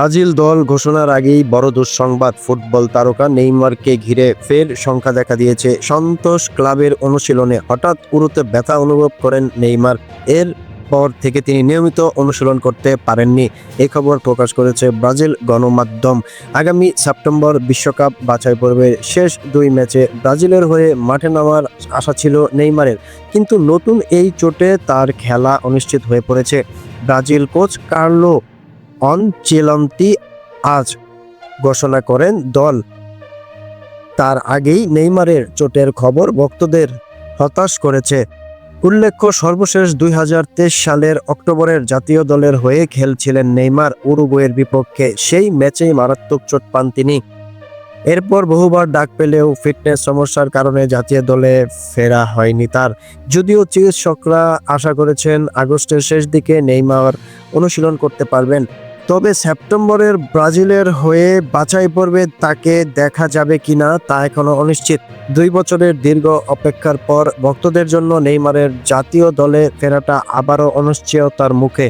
Brazil দল ঘোষণার আগেই বড় দুঃসংবাদ, ফুটবল তারকা নেইমারকে ঘিরে ফের সংখ্যা দেখা দিয়েছে সন্তোষ ক্লাবের অনুশীলনে। হঠাৎ উরুতে ব্যথা অনুভব করেন নেইমার। এর পর থেকে তিনি নিয়মিত অনুশীলন করতে পারেননি। এই খবর প্রকাশ করেছে ব্রাজিল গণমাধ্যম। আগামী সেপ্টেম্বর বিশ্বকাপ বাছাই পর্বের শেষ দুই ম্যাচে ব্রাজিলের হয়ে মাঠে নামার আশা ছিল নেইমারের, কিন্তু নতুন এই চোটে তার খেলা অনিশ্চিত হয়ে পড়েছে। ব্রাজিল কোচ কার্লো অনচেলত্তি আজ ঘোষণা করেন দল। তার আগেই নেইমারের চোটের খবর ভক্তদের হতাশ করেছে। উল্লেখ্য, সর্বশেষ 2023 সালের অক্টোবরের জাতীয় দলের হয়ে খেলছিলেন নেইমার উরুগুয়ের বিপক্ষে। সেই ম্যাচেই মারাত্মক চোট পান তিনি। এরপর বহুবার ডাক পেলেও ফিটনেস সমস্যার কারণে জাতীয় দলে ফেরা হয়নি তার। যদিও চিকিৎসকরা আশা করেছেন আগস্টের শেষ দিকে নেইমার অনুশীলন করতে পারবেন, তবে সেপ্টেম্বরের ব্রাজিলের হয়ে বাছাই পর্বে তাকে দেখা যাবে কিনা তা এখনো অনিশ্চিত। 2 বছরের দীর্ঘ অপেক্ষার পর ভক্তদের জন্য নেইমারের জাতীয় দলে ফেরাটা আবারও অনিশ্চয়তার মুখে।